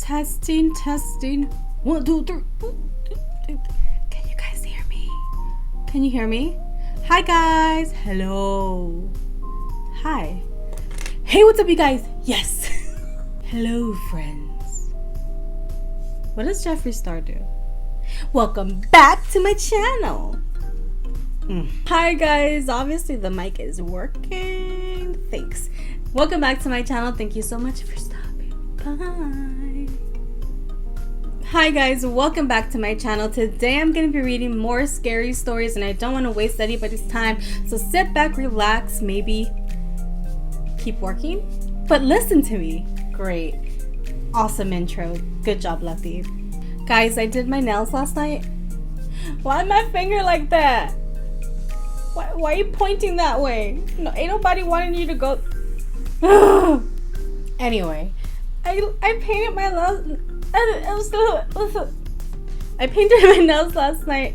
Testing, testing. 1, 2, 3. Can you guys hear me? Can you hear me? Hi guys. Hello. Hi. Hey, what's up you guys? Yes. Hello friends. What does Jeffree Star do? Welcome back to my channel. Hi guys. Obviously the mic is working. Thanks. Welcome back to my channel. Thank you so much for stopping by. Hi guys, welcome back to my channel. Today I'm going to be reading more scary stories and I don't want to waste anybody's time. So sit back, relax, maybe keep working, but listen to me. Great. Awesome intro. Good job, Lefty. Guys, I did my nails last night. Why my finger like that? Why are you pointing that way? No, ain't nobody wanting you to go. Anyway, I painted my nails. I painted my nails last night,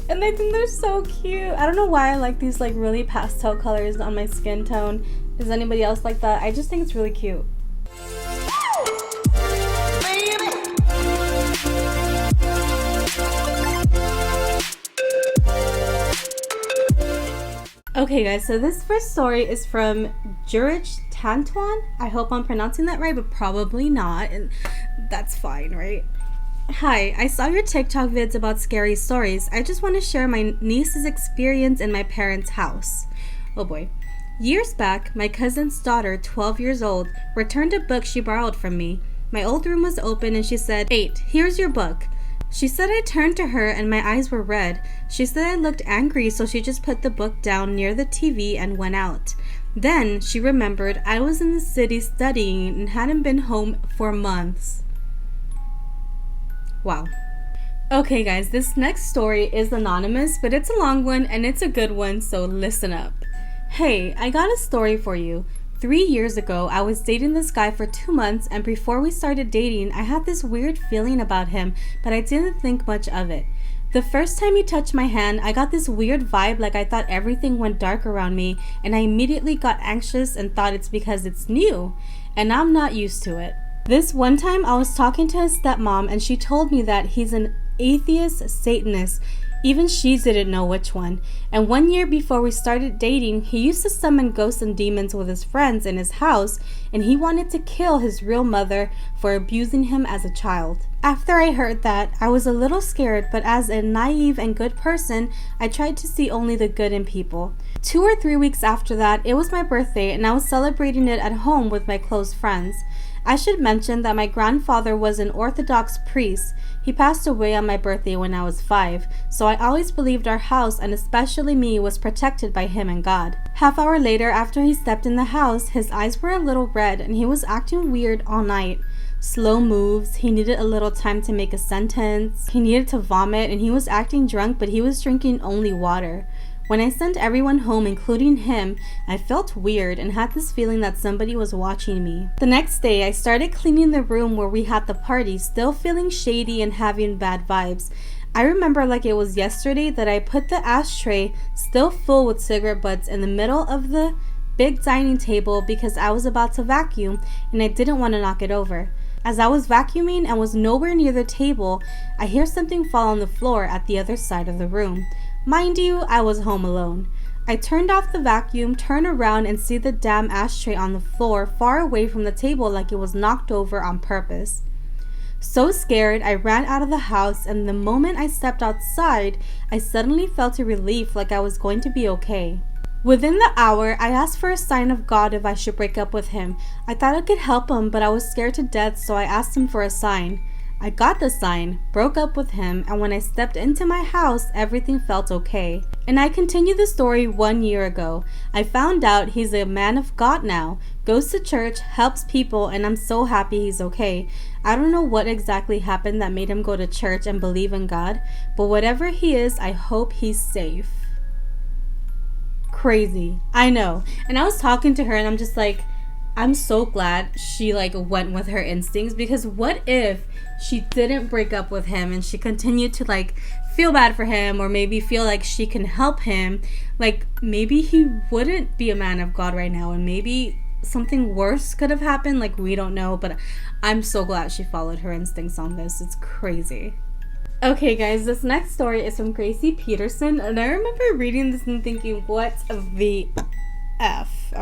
and I think they're so cute. I don't know why I like these like really pastel colors on my skin tone. Does anybody else like that? I just think it's really cute. Okay guys, so this first story is from Georgeton. I hope I'm pronouncing that right, but probably not, and that's fine, right? Hi, I saw your TikTok vids about scary stories. I just want to share my niece's experience in my parents' house. Oh boy. Years back, my cousin's daughter, 12 years old, returned a book she borrowed from me. My old room was open and she said, "8, here's your book." She said I turned to her and my eyes were red. She said I looked angry, so she just put the book down near the TV and went out. Then she remembered I was in the city studying and hadn't been home for months. Wow. Okay guys, this next story is anonymous, but it's a long one and it's a good one, so listen up. Hey, I got a story for you. 3 years ago, I was dating this guy for 2 months, and before we started dating, I had this weird feeling about him, but I didn't think much of it. The first time he touched my hand, I got this weird vibe like I thought everything went dark around me, and I immediately got anxious and thought it's because it's new, and I'm not used to it. This one time, I was talking to his stepmom, and she told me that he's an atheist Satanist. Even she didn't know which one. And 1 year before we started dating, he used to summon ghosts and demons with his friends in his house, and he wanted to kill his real mother for abusing him as a child. After I heard that, I was a little scared, but as a naive and good person, I tried to see only the good in people. 2 or 3 weeks after that, it was my birthday, and I was celebrating it at home with my close friends. I should mention that my grandfather was an Orthodox priest. He passed away on my birthday when I was 5, so I always believed our house, and especially me, was protected by him and God. Half hour later, after he stepped in the house, his eyes were a little red and he was acting weird all night. Slow moves, he needed a little time to make a sentence, he needed to vomit, and he was acting drunk, but he was drinking only water. When I sent everyone home, including him, I felt weird and had this feeling that somebody was watching me. The next day, I started cleaning the room where we had the party, still feeling shady and having bad vibes. I remember like it was yesterday that I put the ashtray, still full with cigarette butts, in the middle of the big dining table because I was about to vacuum and I didn't want to knock it over. As I was vacuuming and was nowhere near the table, I hear something fall on the floor at the other side of the room. Mind you, I was home alone. I turned off the vacuum, turn around, and see the damn ashtray on the floor far away from the table like it was knocked over on purpose. So scared, I ran out of the house, and the moment I stepped outside, I suddenly felt a relief like I was going to be okay. Within the hour, I asked for a sign of God if I should break up with him. I thought I could help him, but I was scared to death, so I asked him for a sign. I got the sign, broke up with him, and when I stepped into my house, everything felt okay. And I continued the story 1 year ago. I found out he's a man of God now, goes to church, helps people, and I'm so happy he's okay. I don't know what exactly happened that made him go to church and believe in God, but whatever he is, I hope he's safe. Crazy. I know. And I was talking to her and I'm just like, I'm so glad she like went with her instincts, because what if she didn't break up with him and she continued to like feel bad for him, or maybe feel like she can help him? Like maybe he wouldn't be a man of God right now, and maybe something worse could have happened. Like, we don't know, but I'm so glad she followed her instincts on this. It's crazy. Okay, guys, this next story is from Gracie Peterson, and I remember reading this and thinking, what the F?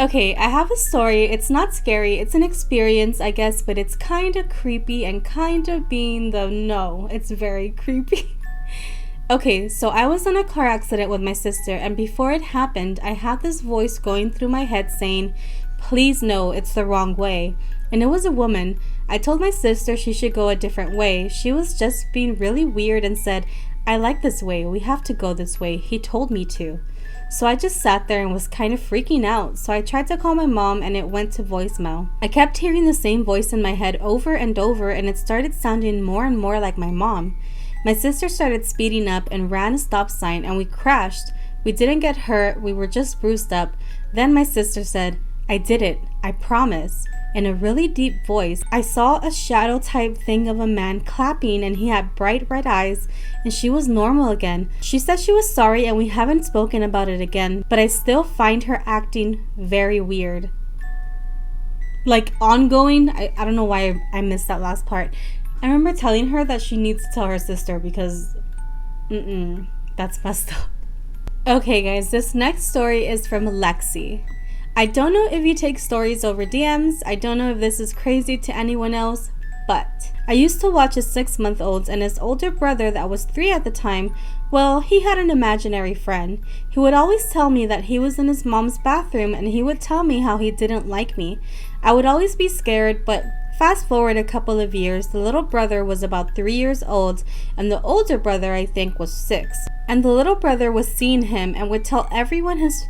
Okay, I have a story. It's not scary. It's an experience, I guess, but it's kind of creepy and kind of being the no. It's very creepy. Okay, so I was in a car accident with my sister, and before it happened, I had this voice going through my head saying, "Please no, it's the wrong way." And it was a woman. I told my sister she should go a different way. She was just being really weird and said, "I like this way. We have to go this way. He told me to." So I just sat there and was kind of freaking out. So I tried to call my mom and it went to voicemail. I kept hearing the same voice in my head over and over, and it started sounding more and more like my mom. My sister started speeding up and ran a stop sign, and we crashed. We didn't get hurt. We were just bruised up. Then my sister said, "I did it. I promise." In a really deep voice, I saw a shadow type thing of a man clapping, and he had bright red eyes, and she was normal again. She said she was sorry and we haven't spoken about it again, but I still find her acting very weird. Like, ongoing. I don't know why I missed that last part. I remember telling her that she needs to tell her sister because that's messed up. Okay, guys, this next story is from Lexi. I don't know if you take stories over DMs. I don't know if this is crazy to anyone else, but I used to watch a 6-month-old and his older brother that was 3 at the time. Well, he had an imaginary friend. He would always tell me that he was in his mom's bathroom, and he would tell me how he didn't like me. I would always be scared, but fast forward a couple of years, the little brother was about 3 years old, and the older brother, I think, was 6. And the little brother was seeing him and would tell everyone his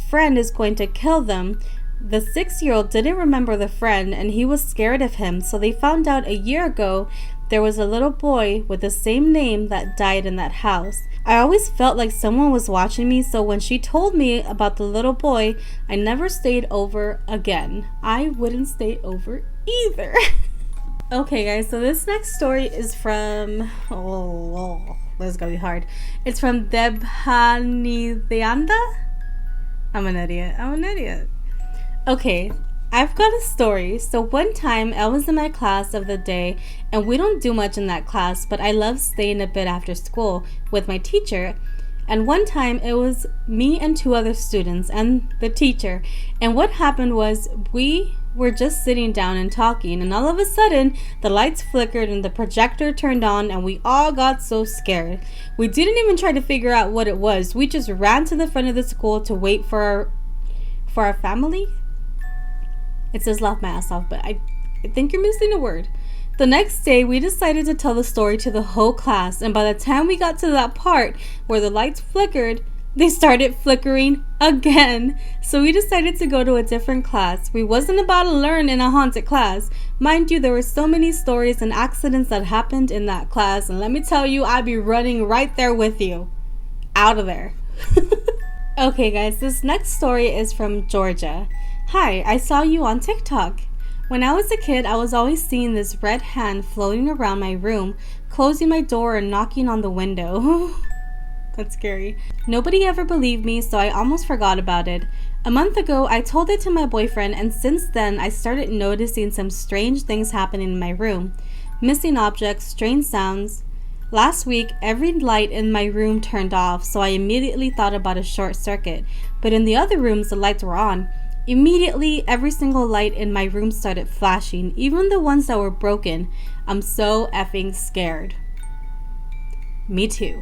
friend is going to kill them. The 6-year-old didn't remember the friend, and he was scared of him, so they found out a year ago there was a little boy with the same name that died in that house. I always felt like someone was watching me, so when she told me about the little boy, I never stayed over again. I wouldn't stay over either. Okay, guys, so this next story is from this is gonna be hard. It's from Debhanidhyanda. I'm an idiot. Okay, I've got a story. So one time I was in my class of the day, and we don't do much in that class, but I love staying a bit after school with my teacher. And one time it was me and 2 other students and the teacher. And what happened was we were just sitting down and talking, and all of a sudden the lights flickered and the projector turned on, and we all got so scared. We didn't even try to figure out what it was. We just ran to the front of the school to wait for our family. It says laugh my ass off, but I think you're missing a word. The next day, we decided to tell the story to the whole class, and by the time we got to that part where the lights flickered, they started flickering again. So we decided to go to a different class. We wasn't about to learn in a haunted class. Mind you, there were so many stories and accidents that happened in that class, and let me tell you, I'd be running right there with you. Out of there. Okay, guys, this next story is from Georgia. Hi, I saw you on TikTok. When I was a kid, I was always seeing this red hand floating around my room, closing my door and knocking on the window. That's scary. Nobody ever believed me, so I almost forgot about it. A month ago, I told it to my boyfriend, and since then, I started noticing some strange things happening in my room. Missing objects, strange sounds. Last week, every light in my room turned off, so I immediately thought about a short circuit. But in the other rooms, the lights were on. Immediately, every single light in my room started flashing, even the ones that were broken. I'm so effing scared. Me too.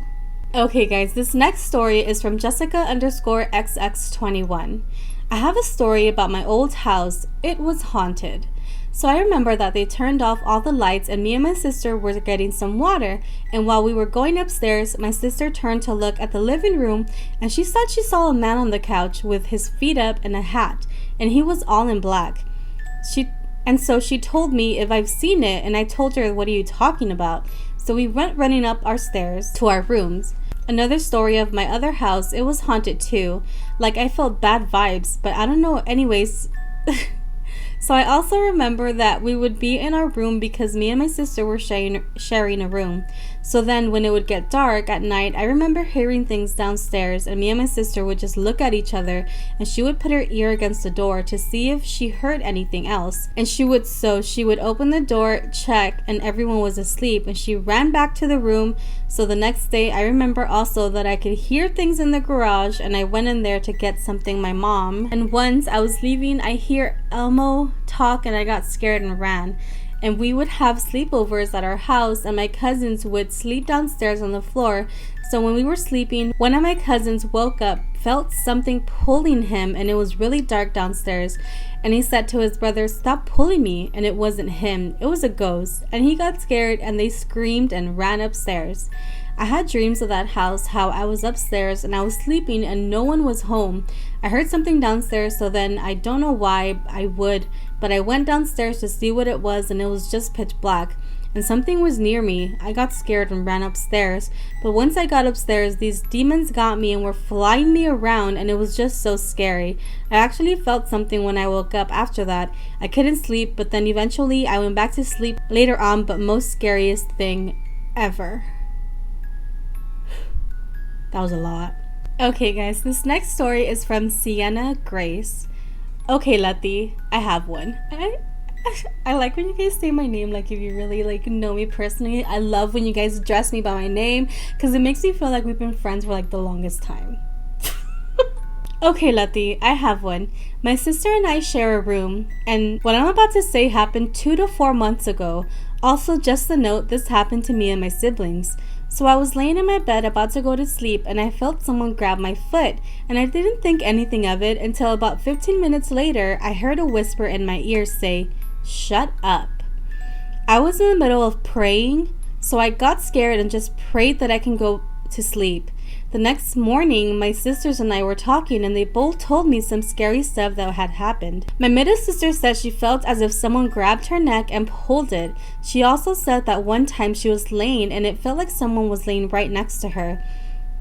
Okay, guys, this next story is from Jessica_XX21. I have a story about my old house. It was haunted. So I remember that they turned off all the lights, and me and my sister were getting some water, and while we were going upstairs, my sister turned to look at the living room, and she thought she saw a man on the couch with his feet up and a hat, and he was all in black. So she told me if I've seen it, and I told her, "What are you talking about?" So we went running up our stairs to our rooms. Another story of my other house, it was haunted too. Like, I felt bad vibes, but I don't know. Anyways, So I also remember that we would be in our room because me and my sister were sharing a room. So then when it would get dark at night, I remember hearing things downstairs, and me and my sister would just look at each other, and she would put her ear against the door to see if she heard anything else. And she would open the door, check, and everyone was asleep, and she ran back to the room. So the next day I remember also that I could hear things in the garage, and I went in there to get something, my mom. And once I was leaving, I hear Elmo talk, and I got scared and ran. And we would have sleepovers at our house, and my cousins would sleep downstairs on the floor. So when we were sleeping, one of my cousins woke up, felt something pulling him, and it was really dark downstairs. And he said to his brother, "Stop pulling me." And it wasn't him, it was a ghost. And he got scared, and they screamed and ran upstairs. I had dreams of that house, how I was upstairs and I was sleeping and no one was home. I heard something downstairs, so then I don't know why but I went downstairs to see what it was, and it was just pitch black. And something was near me. I got scared and ran upstairs. But once I got upstairs, these demons got me and were flying me around, and it was just so scary. I actually felt something when I woke up after that. I couldn't sleep, but then eventually I went back to sleep later on, but most scariest thing ever. That was a lot. Okay guys, this next story is from Sienna Grace. Okay, Letty, I have one. I like when you guys say my name like if you really like know me personally. I love when you guys address me by my name because it makes me feel like we've been friends for like the longest time. Okay, Letty, I have one. My sister and I share a room, and what I'm about to say happened 2 to 4 months ago. Also, just a note, this happened to me and my siblings. So I was laying in my bed about to go to sleep, and I felt someone grab my foot, and I didn't think anything of it until about 15 minutes later, I heard a whisper in my ear say, "Shut up." I was in the middle of praying, so I got scared and just prayed that I can go to sleep. The next morning, my sisters and I were talking, and they both told me some scary stuff that had happened. My middle sister said she felt as if someone grabbed her neck and pulled it. She also said that one time she was laying and it felt like someone was laying right next to her.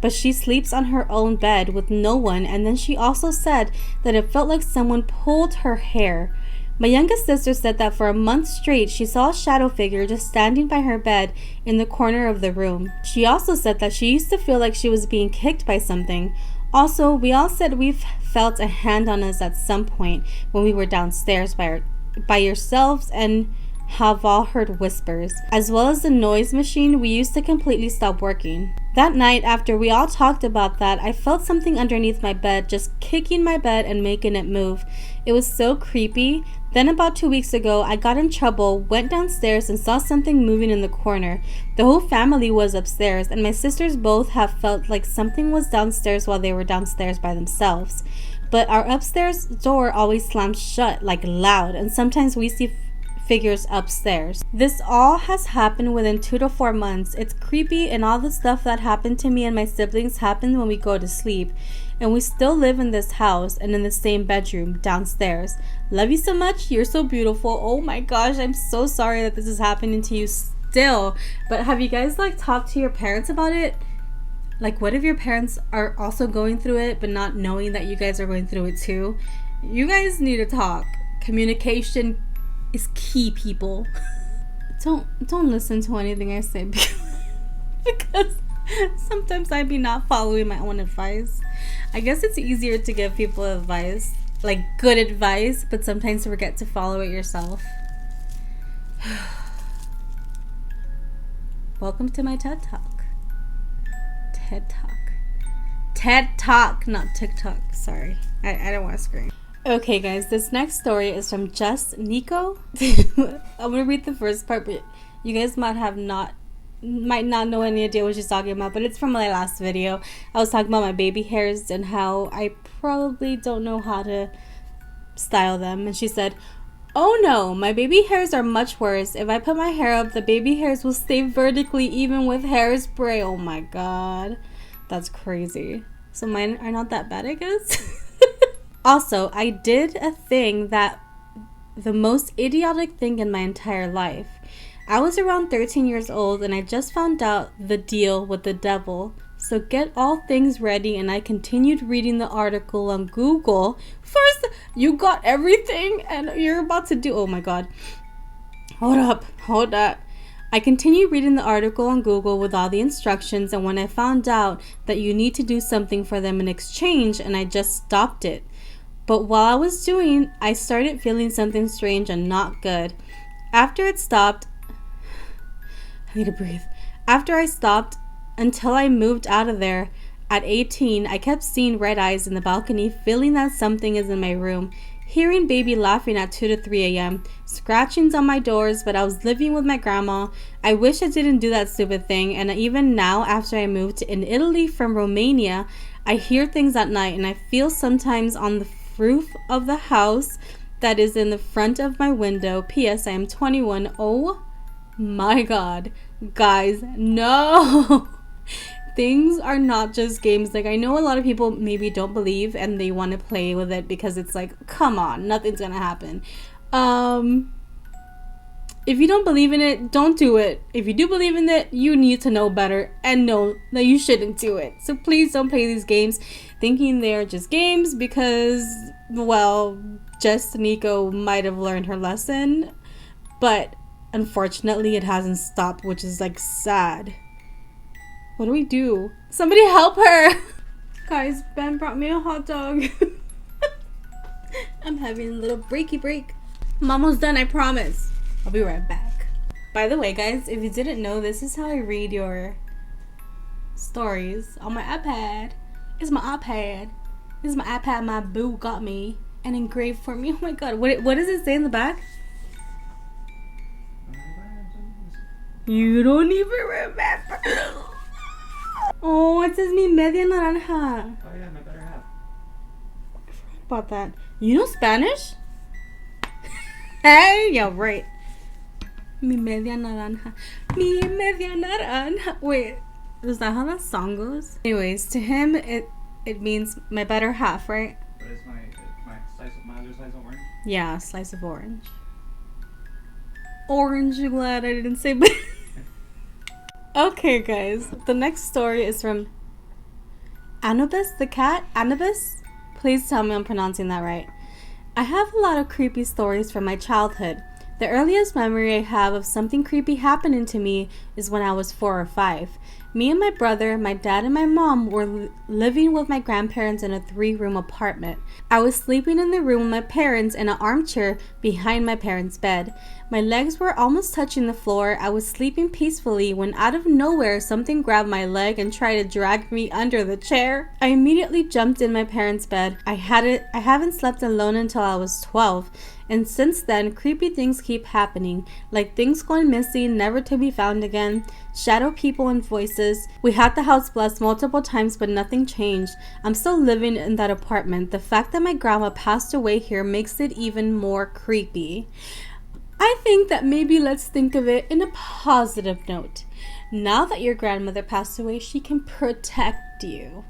But she sleeps on her own bed with no one, and then she also said that it felt like someone pulled her hair. My youngest sister said that for a month straight, she saw a shadow figure just standing by her bed in the corner of the room. She also said that she used to feel like she was being kicked by something. Also, we all said we've felt a hand on us at some point when we were downstairs by yourselves, and have all heard whispers, as well as the noise machine we used to completely stop working. That night, after we all talked about that, I felt something underneath my bed just kicking my bed and making it move. It was so creepy. Then about 2 weeks ago, I got in trouble, went downstairs and saw something moving in the corner. The whole family was upstairs, and my sisters both have felt like something was downstairs while they were downstairs by themselves. But our upstairs door always slams shut, like loud, and sometimes we see figures upstairs. This all has happened within 2 to 4 months. It's creepy, and all the stuff that happened to me and my siblings happened when we go to sleep. And we still live in this house and in the same bedroom downstairs. Love you so much. You're so beautiful. Oh my gosh, I'm so sorry that this is happening to you still. But have you guys like talked to your parents about it? Like, what if your parents are also going through it but not knowing that you guys are going through it too? You guys need to talk. Communication is key, people. Don't listen to anything I say because sometimes I be not following my own advice. I guess it's easier to give people advice, like good advice, but sometimes forget to follow it yourself. Welcome to my TED Talk. TED Talk, not TikTok. Sorry, I don't want to scream. Okay guys, this next story is from Justnico. I'm gonna read the first part, but you guys might not know any idea what she's talking about, but it's from my last video. I was talking about my baby hairs and how I probably don't know how to style them, and she said, "Oh no, my baby hairs are much worse. If I put my hair up, the baby hairs will stay vertically even with hairspray." Oh my god, that's crazy. So mine are not that bad, I guess. Also, I did a thing that the most idiotic thing in my entire life. I was around 13 years old and I just found out the deal with the devil. So get all things ready, and I continued reading the article on Google. First, You got everything and you're about to do... Oh my god. Hold up. I continued reading the article on Google with all the instructions, and when I found out that you need to do something for them in exchange, and I just stopped it. But while I was doing, I started feeling something strange and not good. After it stopped... I need to breathe. After I stopped, until I moved out of there, at 18, I kept seeing red eyes in the balcony, feeling that something is in my room. Hearing baby laughing at 2 to 3 a.m., scratchings on my doors, but I was living with my grandma. I wish I didn't do that stupid thing, and even now, after I moved in Italy from Romania, I hear things at night, and I feel sometimes on the roof of the house that is in the front of my window. P.S. I am 21. Oh my god. Guys, no! Things are not just games. Like, I know a lot of people maybe don't believe and they want to play with it because it's like, come on, nothing's gonna happen. If you don't believe in it, don't do it. If you do believe in it, you need to know better and know that you shouldn't do it. So please don't play these games thinking they're just games because, well, Justnico might have learned her lesson, but unfortunately it hasn't stopped, which is like sad. What do we do? Somebody help her! Guys, Ben brought me a hot dog. I'm having a little breaky break. I'm almost done, I promise. I'll be right back. By the way, guys, if you didn't know, this is how I read your stories on my iPad. It's my iPad. This is my iPad my boo got me and engraved for me. Oh my god, what does it say in the back? You don't even remember. Oh, it says mi media naranja. Oh yeah, my better half. I forgot about that. You know Spanish? Hey, yeah, right. Mi media naranja. Mi media naranja. Wait, is that how that song goes? Anyways, to him, it means my better half, right? But it's my other slice of orange? Yeah, a slice of orange. Orange, glad I didn't say but. Okay, guys, the next story is from Anubis the cat. Anubis? Please tell me I'm pronouncing that right. I have a lot of creepy stories from my childhood. The earliest memory I have of something creepy happening to me is when I was 4 or 5. Me and my brother, my dad, and my mom were living with my grandparents in a 3-room apartment. I was sleeping in the room with my parents in an armchair behind my parents' bed. My legs were almost touching the floor. I was sleeping peacefully when out of nowhere something grabbed my leg and tried to drag me under the chair. I immediately jumped in my parents' bed. I haven't slept alone until I was 12. And since then, creepy things keep happening, like things going missing, never to be found again, shadow people and voices. We had the house blessed multiple times, but nothing changed. I'm still living in that apartment. The fact that my grandma passed away here makes it even more creepy. I think that maybe let's think of it in a positive note. Now that your grandmother passed away, she can protect you.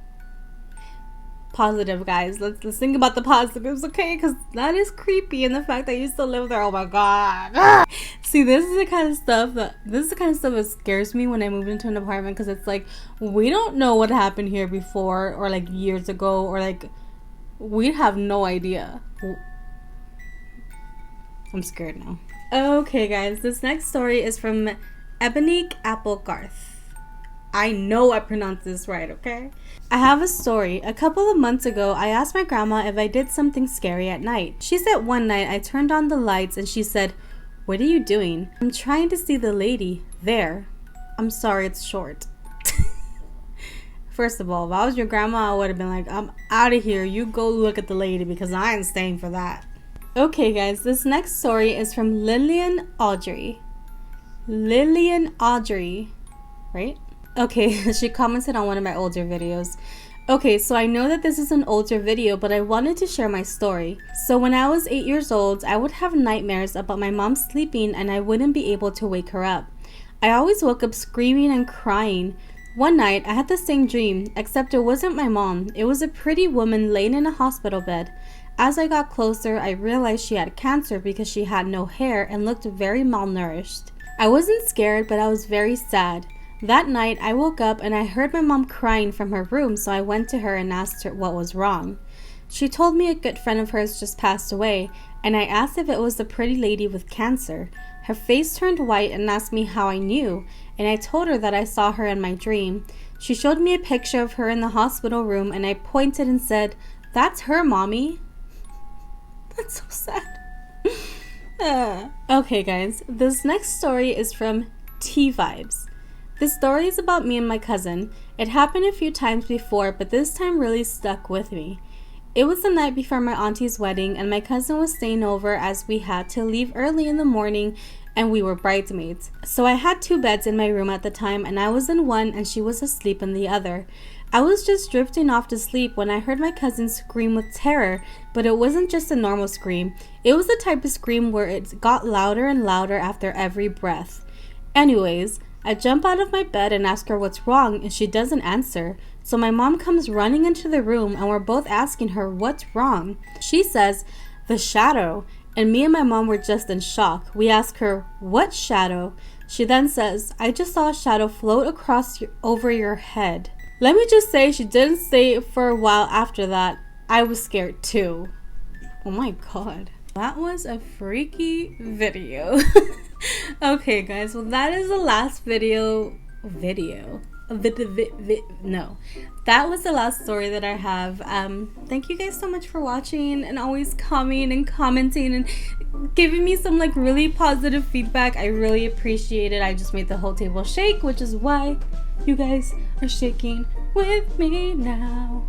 Positive, guys. Let's think about the positives, okay? Because that is creepy, and the fact that you still live there. Oh my god. See, this is the kind of stuff that scares me when I move into an apartment, because it's like we don't know what happened here before, or like years ago, or like we have no idea. I'm scared now. Okay, guys. This next story is from Ebonique Applegarth. I know I pronounced this right, okay? I have a story. A couple of months ago, I asked my grandma if I did something scary at night. She said one night I turned on the lights and she said, "What are you doing?" "I'm trying to see the lady. There." "I'm sorry, it's short." First of all, if I was your grandma, I would have been like, "I'm out of here. You go look at the lady because I ain't staying for that." Okay, guys, this next story is from Lillian Audrey. Lillian Audrey, right? Okay, she commented on one of my older videos. Okay, so I know that this is an older video, but I wanted to share my story. So when I was 8 years old, I would have nightmares about my mom sleeping and I wouldn't be able to wake her up. I always woke up screaming and crying. One night, I had the same dream, except it wasn't my mom. It was a pretty woman laying in a hospital bed. As I got closer, I realized she had cancer because she had no hair and looked very malnourished. I wasn't scared, but I was very sad. That night, I woke up and I heard my mom crying from her room, so I went to her and asked her what was wrong. She told me a good friend of hers just passed away, and I asked if it was the pretty lady with cancer. Her face turned white and asked me how I knew, and I told her that I saw her in my dream. She showed me a picture of her in the hospital room, and I pointed and said, "That's her, Mommy." That's so sad. Okay, guys, this next story is from Tvibes. This story is about me and my cousin. It happened a few times before, but this time really stuck with me. It was the night before my auntie's wedding, and my cousin was staying over as we had to leave early in the morning, and we were bridesmaids. So I had 2 beds in my room at the time, and I was in one and she was asleep in the other. I was just drifting off to sleep when I heard my cousin scream with terror, but it wasn't just a normal scream. It was the type of scream where it got louder and louder after every breath. Anyways, I jump out of my bed and ask her what's wrong, and she doesn't answer. So my mom comes running into the room, and we're both asking her what's wrong. She says, "The shadow." And me and my mom were just in shock. We ask her, "What shadow?" She then says, "I just saw a shadow float across over your head." Let me just say, she didn't say it for a while after that. I was scared too. Oh my god. That was a freaky video. Okay, guys, well, that is the last video. No, that was the last story that I have. Thank you guys so much for watching and always coming and commenting and giving me some like really positive feedback. I really appreciate it. I just made the whole table shake, which is why you guys are shaking with me now.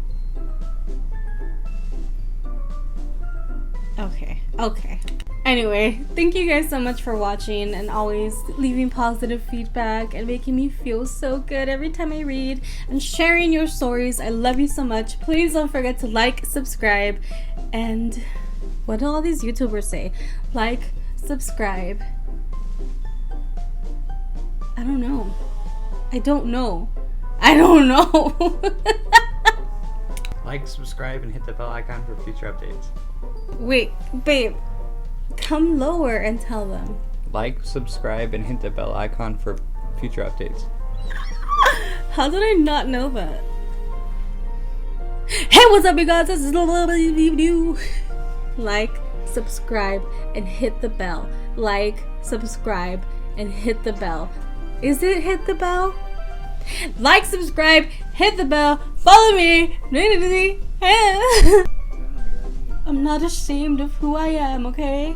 Okay. Anyway, thank you guys so much for watching and always leaving positive feedback and making me feel so good every time I read and sharing your stories. I love you so much. Please don't forget to like, subscribe, and what do all these YouTubers say? Like, subscribe. I don't know. Like, subscribe, and hit the bell icon for future updates. Wait, babe. Come lower and tell them. Like, subscribe, and hit the bell icon for future updates. How did I not know that? Hey, what's up, you guys? This is you. Like, subscribe, and hit the bell. Like, subscribe, and hit the bell. Is it hit the bell? Like, subscribe, hit the bell, follow me. I'm not ashamed of who I am, okay?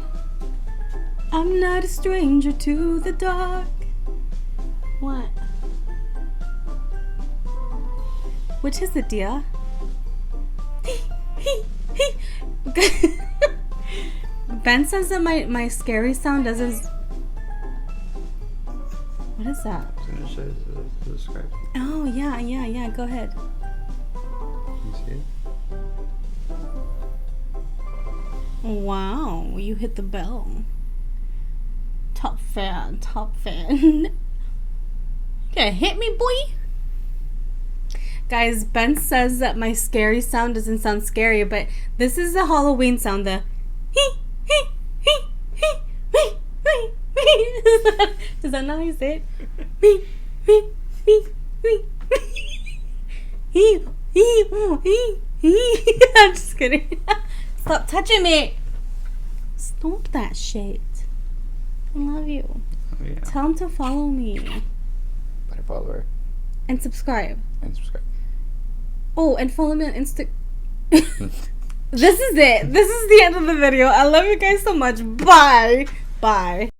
I'm not a stranger to the dark. What? Which is it, dear? Ben says that my scary sound doesn't... What is that? It says subscribe. Oh, yeah, go ahead. You see it? Wow, you hit the bell. Top fan. You gonna hit me, boy? Guys, Ben says that my scary sound doesn't sound scary, but this is the Halloween sound, the Does that not how you say it? I'm just kidding. Stop touching me. Stop that shit. I love you. Oh, yeah. Tell him to follow me. But I follow her. And subscribe. Oh, and follow me on Insta. This is it. This is the end of the video. I love you guys so much. Bye.